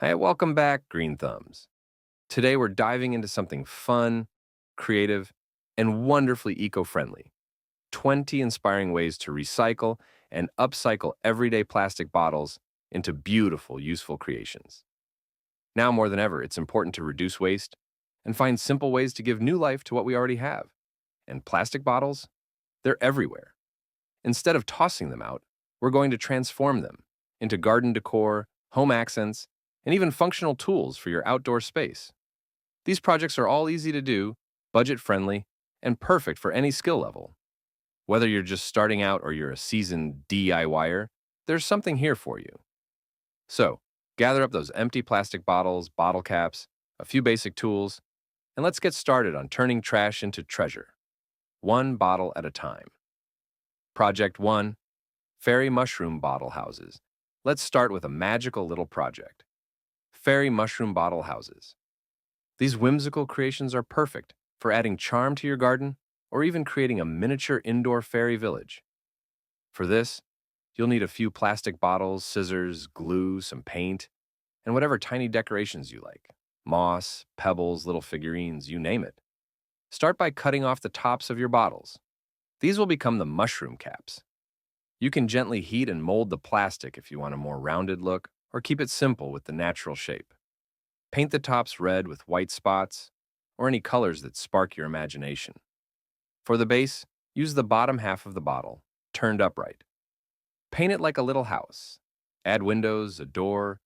Hey, welcome back, Green Thumbs. Today we're diving into something fun, creative, and wonderfully eco-friendly. 20 inspiring ways to recycle and upcycle everyday plastic bottles into beautiful, useful creations. Now more than ever, it's important to reduce waste and find simple ways to give new life to what we already have. And plastic bottles, they're everywhere. Instead of tossing them out, we're going to transform them into garden decor, home accents, and even functional tools for your outdoor space. These projects are all easy to do, budget-friendly, and perfect for any skill level. Whether you're just starting out or you're a seasoned DIYer, there's something here for you. So, gather up those empty plastic bottles, bottle caps, a few basic tools, and let's get started on turning trash into treasure, one bottle at a time. Project 1, Fairy Mushroom Bottle Houses. Let's start with a magical little project. Fairy Mushroom Bottle Houses. These whimsical creations are perfect for adding charm to your garden or even creating a miniature indoor fairy village. For this, you'll need a few plastic bottles, scissors, glue, some paint, and whatever tiny decorations you like. Moss, pebbles, little figurines, you name it. Start by cutting off the tops of your bottles. These will become the mushroom caps. You can gently heat and mold the plastic if you want a more rounded look, or keep it simple with the natural shape. Paint the tops red with white spots, or any colors that spark your imagination. For the base, use the bottom half of the bottle, turned upright. Paint it like a little house. Add windows, a door,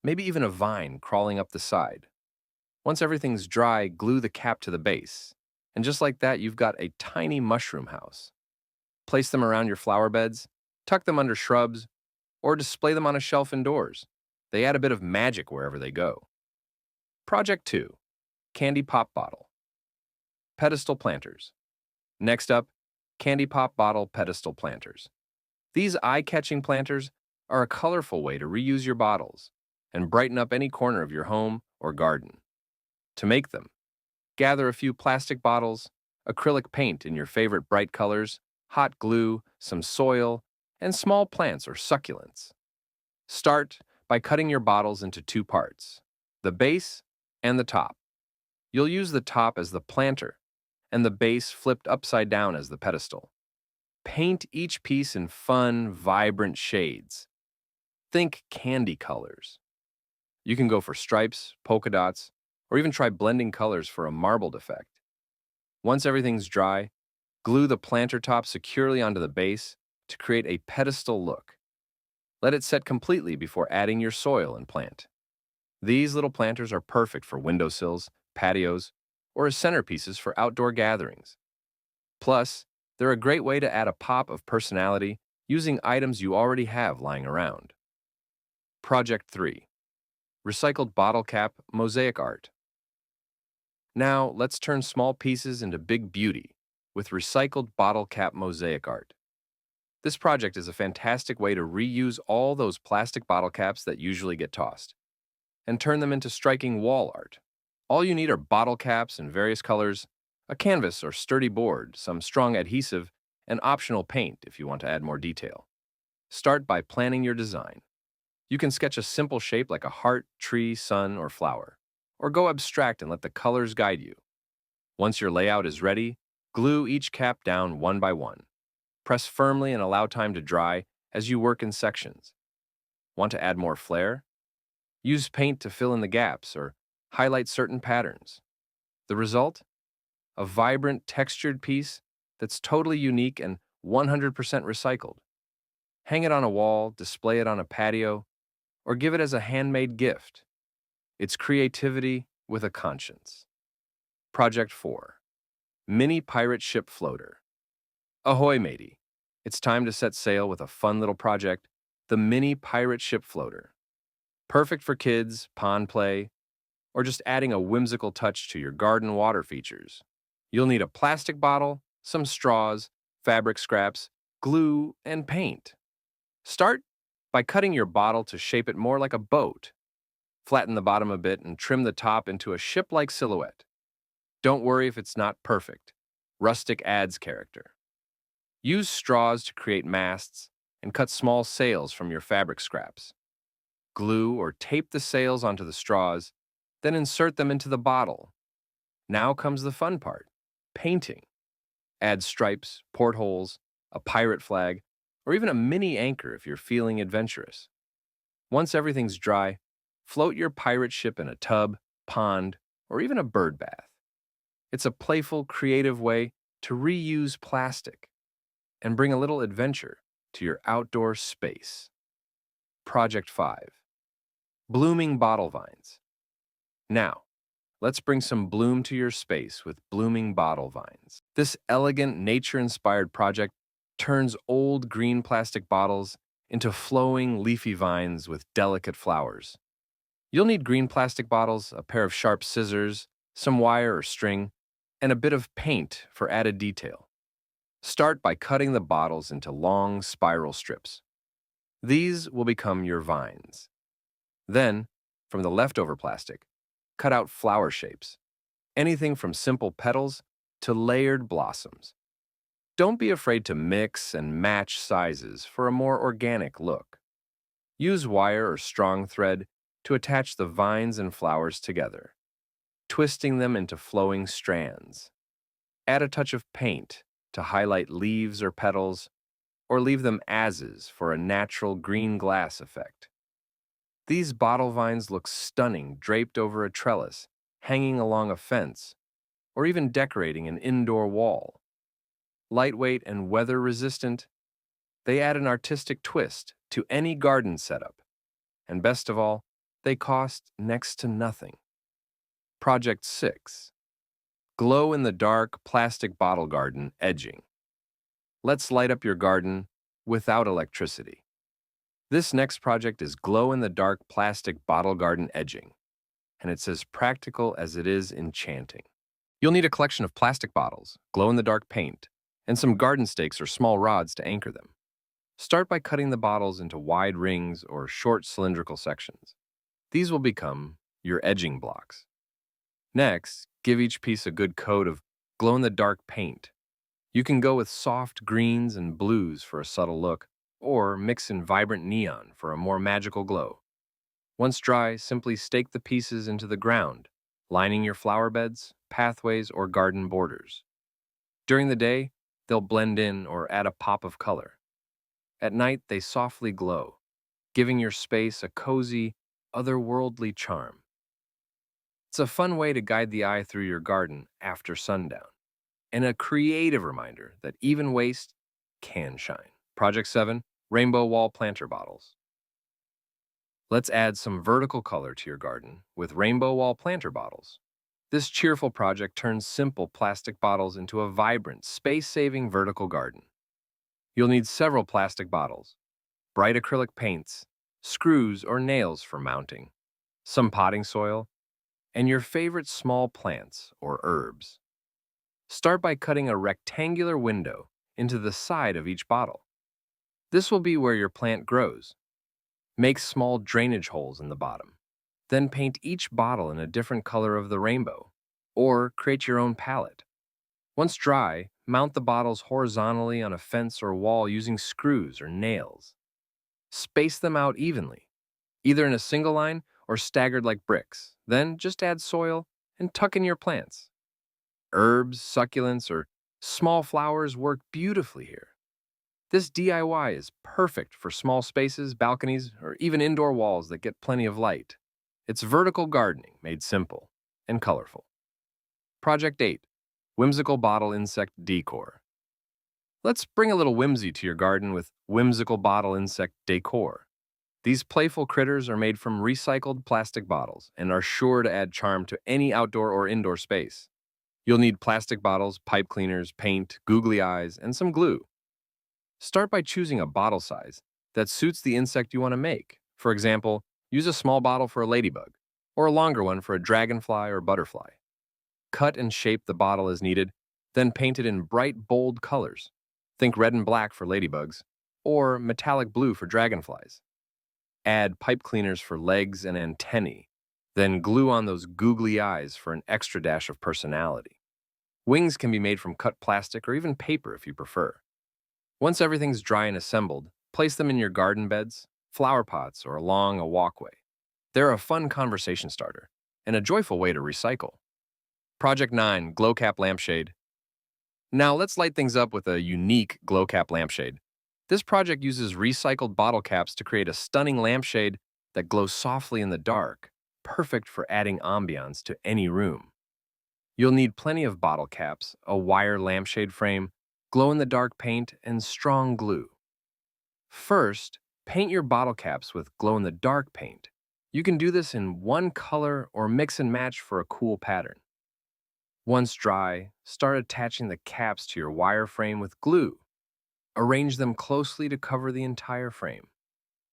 maybe even a vine crawling up the side. Once everything's dry, glue the cap to the base. And just like that, you've got a tiny mushroom house. Place them around your flower beds, tuck them under shrubs, or display them on a shelf indoors. They add a bit of magic wherever they go. Project 2, Candy Pop Bottle. Pedestal Planters. Next up, Candy Pop Bottle Pedestal Planters. These eye-catching planters are a colorful way to reuse your bottles and brighten up any corner of your home or garden. To make them, gather a few plastic bottles, acrylic paint in your favorite bright colors, hot glue, some soil, and small plants or succulents. Start by cutting your bottles into two parts, the base and the top. You'll use the top as the planter and the base flipped upside down as the pedestal. Paint each piece in fun, vibrant shades. Think candy colors. You can go for stripes, polka dots, or even try blending colors for a marbled effect. Once everything's dry, glue the planter top securely onto the base to create a pedestal look. Let it set completely before adding your soil and plant. These little planters are perfect for windowsills, patios, or as centerpieces for outdoor gatherings. Plus, they're a great way to add a pop of personality using items you already have lying around. Project 3, Recycled Bottle Cap Mosaic Art. Now, let's turn small pieces into big beauty with recycled bottle cap mosaic art. This project is a fantastic way to reuse all those plastic bottle caps that usually get tossed and turn them into striking wall art. All you need are bottle caps in various colors, a canvas or sturdy board, some strong adhesive, and optional paint if you want to add more detail. Start by planning your design. You can sketch a simple shape like a heart, tree, sun, or flower, or go abstract and let the colors guide you. Once your layout is ready, glue each cap down one by one. Press firmly and allow time to dry as you work in sections. Want to add more flair? Use paint to fill in the gaps or highlight certain patterns. The result? A vibrant, textured piece that's totally unique and 100% recycled. Hang it on a wall, display it on a patio, or give it as a handmade gift. It's creativity with a conscience. Project 4, Mini Pirate Ship Floater. Ahoy, matey! It's time to set sail with a fun little project, the Mini Pirate Ship Floater. Perfect for kids, pond play, or just adding a whimsical touch to your garden water features. You'll need a plastic bottle, some straws, fabric scraps, glue, and paint. Start by cutting your bottle to shape it more like a boat. Flatten the bottom a bit and trim the top into a ship-like silhouette. Don't worry if it's not perfect. Rustic adds character. Use straws to create masts and cut small sails from your fabric scraps. glue or tape the sails onto the straws, then insert them into the bottle. Now comes the fun part, painting. Add stripes, portholes, a pirate flag, or even a mini anchor if you're feeling adventurous. Once everything's dry, float your pirate ship in a tub, pond, or even a bird bath. It's a playful, creative way to reuse plastic and bring a little adventure to your outdoor space. Project 5. Blooming bottle vines. Now, let's bring some bloom to your space with blooming bottle vines. This elegant, nature-inspired project turns old green plastic bottles into flowing, leafy vines with delicate flowers. You'll need green plastic bottles, a pair of sharp scissors, some wire or string, and a bit of paint for added detail. Start by cutting the bottles into long spiral strips. These will become your vines. Then, from the leftover plastic, cut out flower shapes, anything from simple petals to layered blossoms. Don't be afraid to mix and match sizes for a more organic look. Use wire or strong thread to attach the vines and flowers together, twisting them into flowing strands. Add a touch of paint to highlight leaves or petals, or leave them as is for a natural green glass effect. These bottle vines look stunning draped over a trellis, hanging along a fence, or even decorating an indoor wall. Lightweight and weather-resistant, they add an artistic twist to any garden setup. And best of all, they cost next to nothing. Project 6. Glow-in-the-dark plastic bottle garden edging. Let's light up your garden without electricity. This next project is glow-in-the-dark plastic bottle garden edging, and it's as practical as it is enchanting. You'll need a collection of plastic bottles, glow-in-the-dark paint, and some garden stakes or small rods to anchor them. Start by cutting the bottles into wide rings or short cylindrical sections. These will become your edging blocks. Next, give each piece a good coat of glow-in-the-dark paint. You can go with soft greens and blues for a subtle look, or mix in vibrant neon for a more magical glow. Once dry, simply stake the pieces into the ground, lining your flower beds, pathways, or garden borders. During the day, they'll blend in or add a pop of color. At night, they softly glow, giving your space a cozy, otherworldly charm. It's a fun way to guide the eye through your garden after sundown, and a creative reminder that even waste can shine. Project 7. Rainbow Wall Planter Bottles. Let's add some vertical color to your garden with Rainbow Wall Planter Bottles. This cheerful project turns simple plastic bottles into a vibrant, space-saving vertical garden. You'll need several plastic bottles, bright acrylic paints, screws or nails for mounting, some potting soil, and your favorite small plants or herbs. Start by cutting a rectangular window into the side of each bottle. This will be where your plant grows. Make small drainage holes in the bottom. Then paint each bottle in a different color of the rainbow, or create your own palette. Once dry, mount the bottles horizontally on a fence or wall using screws or nails. Space them out evenly, either in a single line or staggered like bricks. Then just add soil and tuck in your plants. Herbs, succulents, or small flowers work beautifully here. This DIY is perfect for small spaces, balconies, or even indoor walls that get plenty of light. It's vertical gardening made simple and colorful. Project 8. Whimsical Bottle Insect Decor. Let's bring a little whimsy to your garden with Whimsical Bottle Insect Decor. These playful critters are made from recycled plastic bottles and are sure to add charm to any outdoor or indoor space. You'll need plastic bottles, pipe cleaners, paint, googly eyes, and some glue. Start by choosing a bottle size that suits the insect you want to make. For example, use a small bottle for a ladybug, or a longer one for a dragonfly or butterfly. Cut and shape the bottle as needed, then paint it in bright, bold colors. Think red and black for ladybugs, or metallic blue for dragonflies. Add pipe cleaners for legs and antennae, then glue on those googly eyes for an extra dash of personality. Wings can be made from cut plastic or even paper if you prefer. Once everything's dry and assembled, place them in your garden beds, flower pots, or along a walkway. They're a fun conversation starter and a joyful way to recycle. Project 9, Glow Cap Lampshade. Now let's light things up with a unique glow cap lampshade. This project uses recycled bottle caps to create a stunning lampshade that glows softly in the dark, perfect for adding ambiance to any room. You'll need plenty of bottle caps, a wire lampshade frame, glow-in-the-dark paint, and strong glue. First, paint your bottle caps with glow-in-the-dark paint. You can do this in one color or mix and match for a cool pattern. Once dry, start attaching the caps to your wire frame with glue. Arrange them closely to cover the entire frame,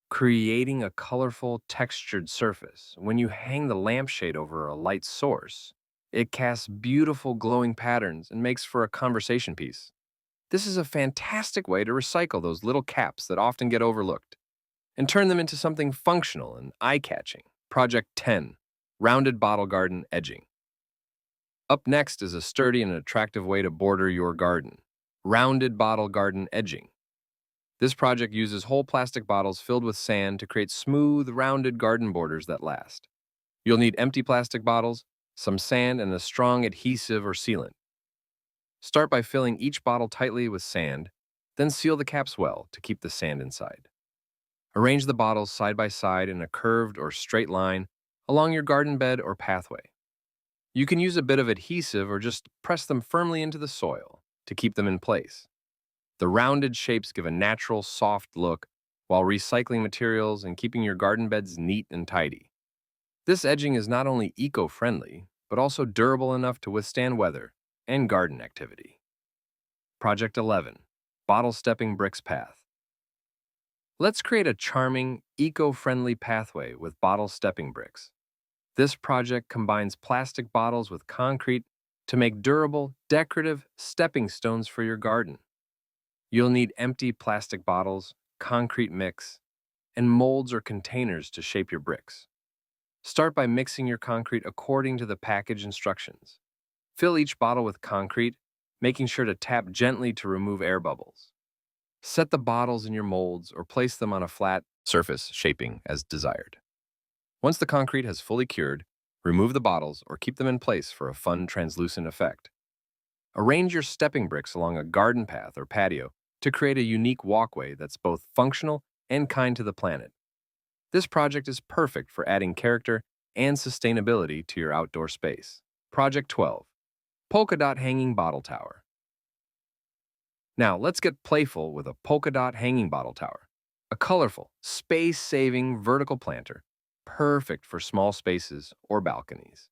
creating a colorful, textured surface. When you hang the lampshade over a light source, it casts beautiful glowing patterns and makes for a conversation piece. This is a fantastic way to recycle those little caps that often get overlooked and turn them into something functional and eye-catching. Project 10, Rounded Bottle Garden Edging. Up next is a sturdy and attractive way to border your garden. Rounded bottle garden edging. This project uses whole plastic bottles filled with sand to create smooth, rounded garden borders that last. You'll need empty plastic bottles, some sand, and a strong adhesive or sealant. Start by filling each bottle tightly with sand, then seal the caps well to keep the sand inside. Arrange the bottles side by side in a curved or straight line along your garden bed or pathway. You can use a bit of adhesive or just press them firmly into the soil to keep them in place. The rounded shapes give a natural, soft look while recycling materials and keeping your garden beds neat and tidy. This edging is not only eco-friendly, but also durable enough to withstand weather and garden activity. Project 11, Bottle Stepping Bricks Path. Let's create a charming, eco-friendly pathway with bottle stepping bricks. This project combines plastic bottles with concrete to make durable, decorative stepping stones for your garden. You'll need empty plastic bottles, concrete mix, and molds or containers to shape your bricks. Start by mixing your concrete according to the package instructions. Fill each bottle with concrete, making sure to tap gently to remove air bubbles. Set the bottles in your molds or place them on a flat surface, shaping as desired. Once the concrete has fully cured, remove the bottles or keep them in place for a fun translucent effect. Arrange your stepping bricks along a garden path or patio to create a unique walkway that's both functional and kind to the planet. This project is perfect for adding character and sustainability to your outdoor space. Project 12, Polka Dot Hanging Bottle Tower. Now, let's get playful with a polka dot hanging bottle tower. A colorful, space-saving vertical planter, perfect for small spaces or balconies.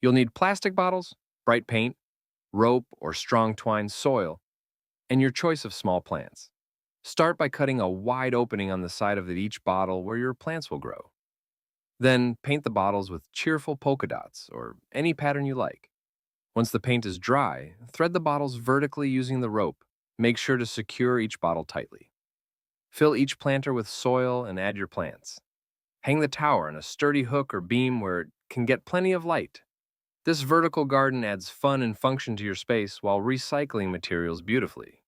You'll need plastic bottles, bright paint, rope or strong twine soil, and your choice of small plants. Start by cutting a wide opening on the side of each bottle where your plants will grow. Then paint the bottles with cheerful polka dots or any pattern you like. Once the paint is dry, thread the bottles vertically using the rope. Make sure to secure each bottle tightly. Fill each planter with soil and add your plants. Hang the tower on a sturdy hook or beam where it can get plenty of light. This vertical garden adds fun and function to your space while recycling materials beautifully.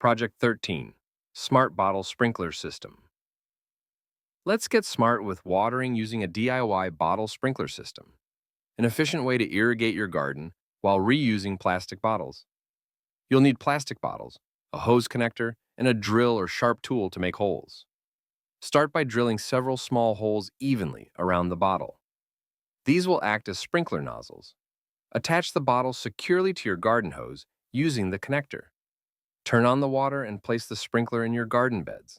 Project 13, Smart Bottle Sprinkler System. Let's get smart with watering using a DIY bottle sprinkler system, an efficient way to irrigate your garden while reusing plastic bottles. You'll need plastic bottles, a hose connector, and a drill or sharp tool to make holes. Start by drilling several small holes evenly around the bottle. These will act as sprinkler nozzles. Attach the bottle securely to your garden hose using the connector. Turn on the water and place the sprinkler in your garden beds.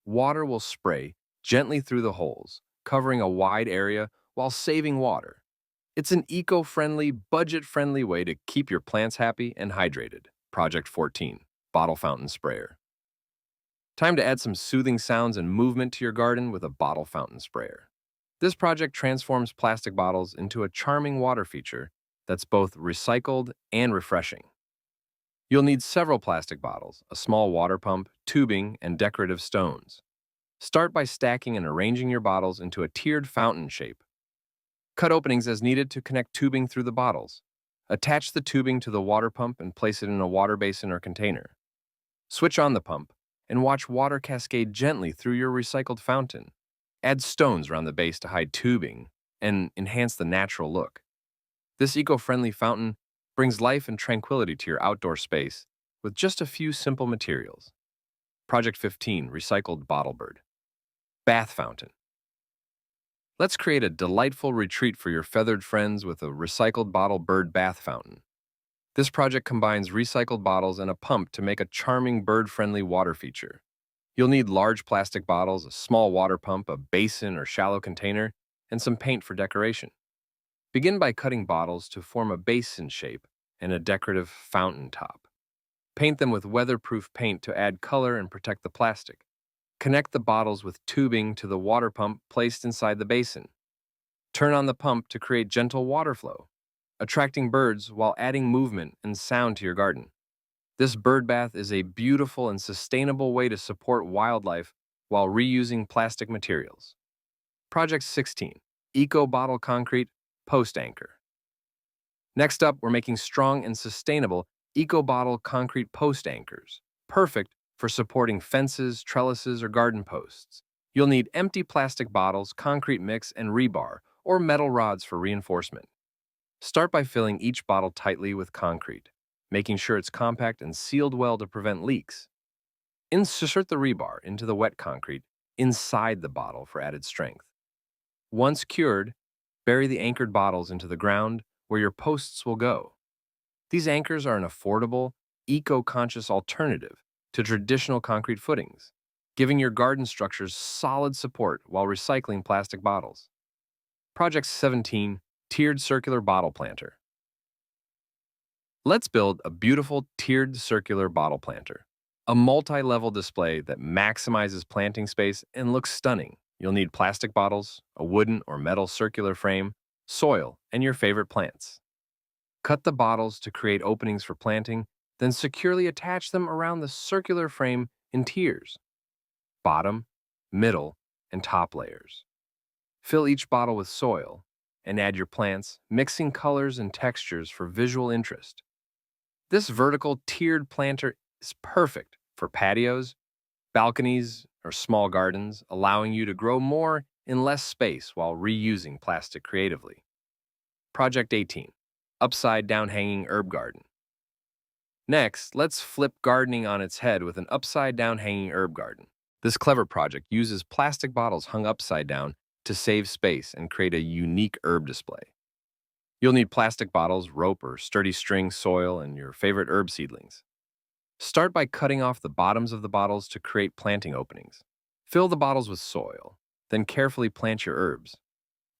Water will spray gently through the holes, covering a wide area while saving water. It's an eco-friendly, budget-friendly way to keep your plants happy and hydrated. Project 14, Bottle Fountain Sprayer. Time to add some soothing sounds and movement to your garden with a bottle fountain sprayer. This project transforms plastic bottles into a charming water feature that's both recycled and refreshing. You'll need several plastic bottles, a small water pump, tubing, and decorative stones. Start by stacking and arranging your bottles into a tiered fountain shape. Cut openings as needed to connect tubing through the bottles. Attach the tubing to the water pump and place it in a water basin or container. Switch on the pump and watch water cascade gently through your recycled fountain. Add stones around the base to hide tubing and enhance the natural look. This eco-friendly fountain brings life and tranquility to your outdoor space with just a few simple materials. Project 15, Recycled Bottle Bird. Bath Fountain. Let's create a delightful retreat for your feathered friends with a recycled bottle bird bath fountain. This project combines recycled bottles and a pump to make a charming bird-friendly water feature. You'll need large plastic bottles, a small water pump, a basin or shallow container, and some paint for decoration. Begin by cutting bottles to form a basin shape and a decorative fountain top. Paint them with weatherproof paint to add color and protect the plastic. Connect the bottles with tubing to the water pump placed inside the basin. Turn on the pump to create gentle water flow, attracting birds while adding movement and sound to your garden. This bird bath is a beautiful and sustainable way to support wildlife while reusing plastic materials. Project 16, EcoBottle Concrete Post Anchor. Next up, we're making strong and sustainable EcoBottle concrete post anchors, perfect for supporting fences, trellises, or garden posts. You'll need empty plastic bottles, concrete mix, and rebar, or metal rods for reinforcement. Start by filling each bottle tightly with concrete, making sure it's compact and sealed well to prevent leaks. Insert the rebar into the wet concrete inside the bottle for added strength. Once cured, bury the anchored bottles into the ground where your posts will go. These anchors are an affordable, eco-conscious alternative to traditional concrete footings, giving your garden structures solid support while recycling plastic bottles. Project 17, Tiered Circular Bottle Planter. Let's build a beautiful tiered circular bottle planter, a multi-level display that maximizes planting space and looks stunning. You'll need plastic bottles, a wooden or metal circular frame, soil, and your favorite plants. Cut the bottles to create openings for planting, then securely attach them around the circular frame in tiers: bottom, middle, and top layers. Fill each bottle with soil and add your plants, mixing colors and textures for visual interest. This vertical tiered planter is perfect for patios, balconies, or small gardens, allowing you to grow more in less space while reusing plastic creatively. Project 18, Upside Down Hanging Herb Garden. Next, let's flip gardening on its head with an upside down hanging herb garden. This clever project uses plastic bottles hung upside down to save space and create a unique herb display. You'll need plastic bottles, rope or sturdy string, soil, and your favorite herb seedlings. Start by cutting off the bottoms of the bottles to create planting openings. Fill the bottles with soil, then carefully plant your herbs.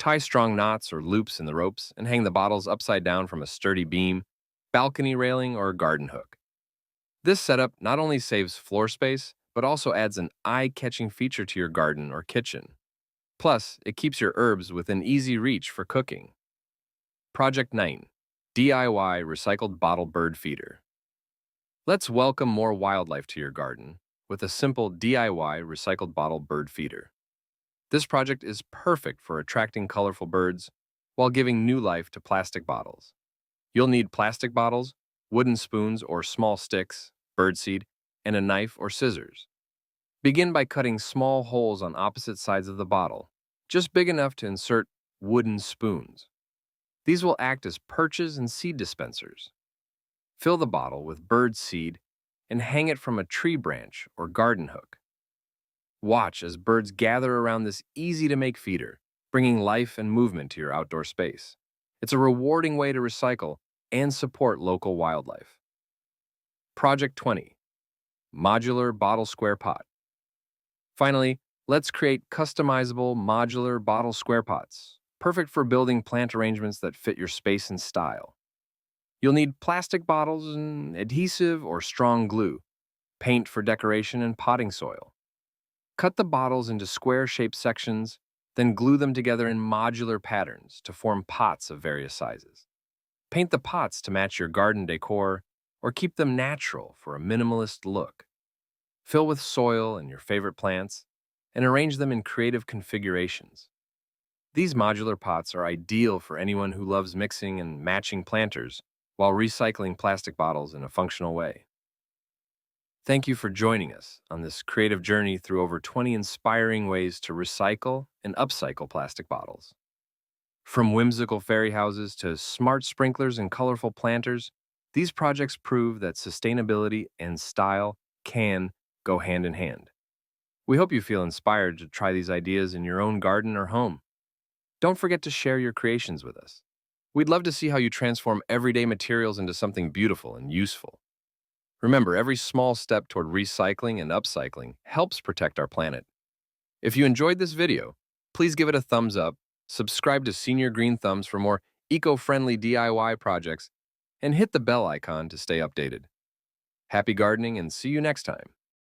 Tie strong knots or loops in the ropes and hang the bottles upside down from a sturdy beam, balcony railing, or garden hook. This setup not only saves floor space, but also adds an eye-catching feature to your garden or kitchen. Plus, it keeps your herbs within easy reach for cooking. Project 9, DIY Recycled Bottle Bird Feeder. Let's welcome more wildlife to your garden with a simple DIY recycled bottle bird feeder. This project is perfect for attracting colorful birds while giving new life to plastic bottles. You'll need plastic bottles, wooden spoons or small sticks, birdseed, and a knife or scissors. Begin by cutting small holes on opposite sides of the bottle, just big enough to insert wooden spoons. These will act as perches and seed dispensers. Fill the bottle with bird seed and hang it from a tree branch or garden hook. Watch as birds gather around this easy-to-make feeder, bringing life and movement to your outdoor space. It's a rewarding way to recycle and support local wildlife. Project 20, Modular Bottle Square Pot. Finally, let's create customizable modular bottle square pots, perfect for building plant arrangements that fit your space and style. You'll need plastic bottles and adhesive or strong glue, paint for decoration, and potting soil. Cut the bottles into square-shaped sections, then glue them together in modular patterns to form pots of various sizes. Paint the pots to match your garden decor or keep them natural for a minimalist look. Fill with soil and your favorite plants and arrange them in creative configurations. These modular pots are ideal for anyone who loves mixing and matching planters while recycling plastic bottles in a functional way. Thank you for joining us on this creative journey through over 20 inspiring ways to recycle and upcycle plastic bottles. From whimsical fairy houses to smart sprinklers and colorful planters, these projects prove that sustainability and style can go hand in hand. We hope you feel inspired to try these ideas in your own garden or home. Don't forget to share your creations with us. We'd love to see how you transform everyday materials into something beautiful and useful. Remember, every small step toward recycling and upcycling helps protect our planet. If you enjoyed this video, please give it a thumbs up, subscribe to Senior Green Thumbs for more eco-friendly DIY projects, and hit the bell icon to stay updated. Happy gardening and see you next time.